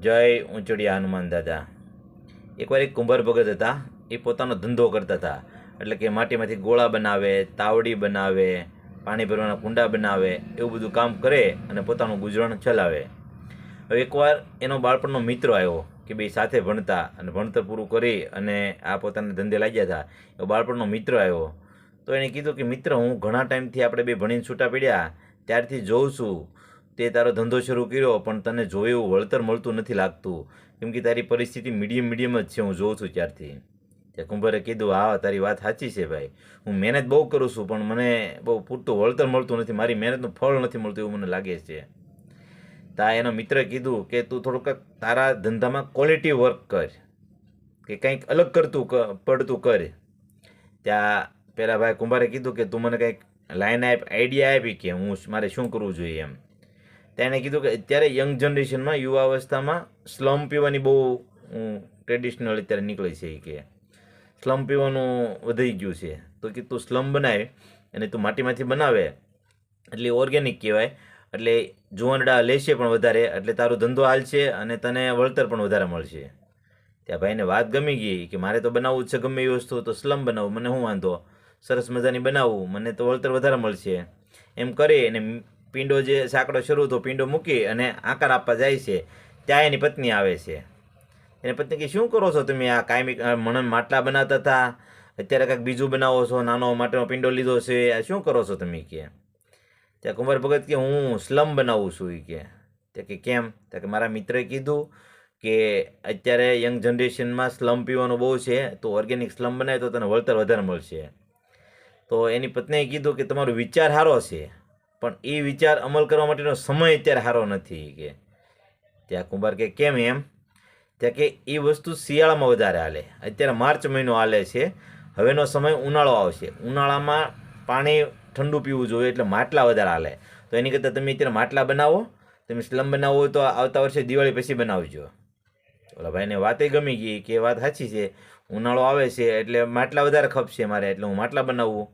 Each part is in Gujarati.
જય ઊંચડિયા હનુમાન દાદા। એકવાર એક કુંભાર ભગત હતા, એ પોતાનો ધંધો કરતા હતા। એટલે કે માટીમાંથી ગોળા બનાવે, તાવડી બનાવે, પાણી ભરવાના કુંડા બનાવે, એવું બધું કામ કરે અને પોતાનું ગુજરાન ચલાવે। હવે એકવાર એનો બાળપણનો મિત્ર આવ્યો કે બે સાથે ભણતા અને ભણતર પૂરું કરી અને આ પોતાના ધંધે લાગ્યા હતા। એવો બાળપણનો મિત્ર આવ્યો તો એણે કીધું કે મિત્ર, હું ઘણા ટાઈમથી આપણે બે ભણીને છૂટા પડ્યા ત્યારથી જોઉં છું તે તારો ધંધો શરૂ કર્યો, પણ તને જોયું એવું વળતર મળતું નથી લાગતું, કેમ કે તારી પરિસ્થિતિ મીડિયમ જ છે, હું જોઉં છું ત્યારથી। ત્યાં કુંભારે કીધું, હા તારી વાત સાચી છે ભાઈ, હું મહેનત બહુ કરું છું પણ મને બહુ પૂરતું વળતર મળતું નથી, મારી મહેનતનું ફળ નથી મળતું એવું મને લાગે છે। તા એનો મિત્રએ કીધું કે તું થોડુંક તારા ધંધામાં ક્વોલિટી વર્ક કર, કે કંઈક અલગ પડતું કર। ત્યાં પેલા ભાઈ કુંભારે કીધું કે તું મને કંઈક લાઈન આઈડિયા આપી કે મારે શું કરવું જોઈએ એમ। તેણે કીધું કે અત્યારે યંગ જનરેશનમાં યુવા અવસ્થામાં સ્લમ પીવાની બહુ ટ્રેડિશનલ અત્યારે નીકળે છે, કે સ્લમ પીવાનું વધી ગયું છે, તો કે તું સ્લમ બનાવે અને તું માટીમાંથી બનાવે એટલે ઓર્ગેનિક કહેવાય, એટલે જુવાનડા લેશે પણ વધારે, એટલે તારો ધંધો હાલશે અને તને વળતર પણ વધારે મળશે। ત્યાં ભાઈને વાત ગમી ગઈ કે મારે તો બનાવવું જ છે ગમે એ વસ્તુ, તો સ્લમ બનાવું, મને શું વાંધો, સરસ મજાની બનાવવું, મને તો વળતર વધારે મળશે એમ કરી અને પીંડો જે સાંકડો શરૂ તો પીંડો મૂકી અને આકાર આપવા જાય છે। ત્યાં એની પત્ની આવે છે। એની પત્ની કે શું કરો છો તમે, આ કાયમી મને માટલા બનાવતા હતા, અત્યારે કાંઈક બીજું બનાવો છો, નાનો માટેનો પીંડો લીધો છે, આ શું કરો છો તમે કે? ત્યાં કુંભાર ભગત કે હું સ્લમ બનાવું છું એ કે કેમ? તો કે મારા મિત્રએ કીધું કે અત્યારે યંગ જનરેશનમાં સ્લમ પીવાનું બહુ છે, તો ઓર્ગેનિક સ્લમ બનાવે તો તને વળતર વધારે મળશે। તો એની પત્નીએ કીધું કે તમારો વિચાર સારો છે, પણ એ વિચાર અમલ કરવા માટેનો સમય અત્યારે સારો નથી કે। ત્યાં કુંભાર કે કેમ એમ? ત્યાં કે એ વસ્તુ શિયાળામાં વધારે હાલે, અત્યારે માર્ચ મહિનો હાલે છે, હવેનો સમય ઉનાળો આવશે, ઉનાળામાં પાણી ઠંડુ પીવું જોઈએ, એટલે માટલા વધારે હાલે, તો એની કરતાં તમે અત્યારે માટલા બનાવો, તમે સ્લમ બનાવવો હોય તો આવતા વર્ષે દિવાળી પછી બનાવજો। ઓલા ભાઈને વાતે ગમી ગઈ કે વાત સાચી છે, ઉનાળો આવે છે એટલે માટલા વધારે ખપશે મારે, એટલે હું માટલા બનાવું।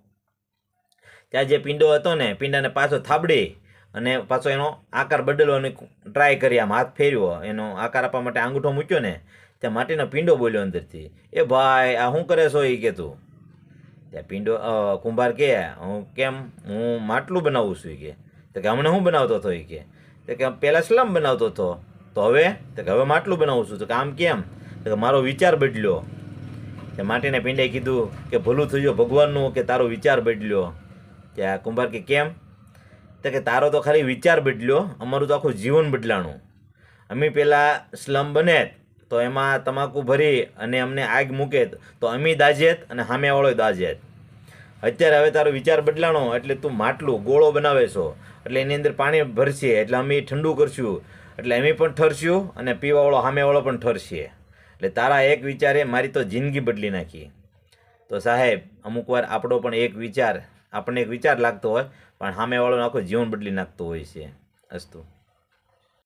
ત્યાં જે પીંડો હતો ને, પીંડાને પાછો થાબડી અને પાછો એનો આકાર બદલવાનો ટ્રાય કરી, આમ હાથ ફેરવ્યો, એનો આકાર આપવા માટે આંગૂઠો મૂક્યો ને, ત્યાં માટીનો પીંડો બોલ્યો અંદરથી, એ ભાઈ આ શું કરે છો એ કે તું? ત્યાં કુંભાર કે હું કેમ, હું માટલું બનાવું છું કે? તો કે હમણાં હું બનાવતો હતો એ કે પહેલાં સ્લમ બનાવતો હતો, તો હવે માટલું બનાવું છું, તો કે આમ કેમ? તો કે મારો વિચાર બદલ્યો। તે માટીના પીંડે કીધું કે ભલું થઈ ગયું ભગવાનનું કે તારો વિચાર બદલ્યો। ત્યાં કુંભાર કે કેમ? તો કે તારો તો ખાલી વિચાર બદલ્યો, અમારું તો આખું જીવન બદલાણું। અમે પહેલાં સ્લમ બને તો એમાં તમાકુ ભરી અને અમને આગ મૂકે તો અમે દાજેત અને સામેવાળો દાજેત, અત્યારે હવે તારો વિચાર બદલાણો એટલે તું માટલું ગોળો બનાવે છો, એટલે એની અંદર પાણી ભરશે એટલે અમે ઠંડુ કરશું, એટલે અમે પણ ઠરશું અને પીવાવાળો સામેવાળો પણ ઠરશે, એટલે તારા એક વિચારે મારી તો જિંદગી બદલી નાખી। તો સાહેબ, અમુક વાર આપણો પણ આપણને એક વિચાર લાગતો હોય પણ સામેવાળોનું આખું જીવન બદલી નાખતો હોય છે। અસ્તુ।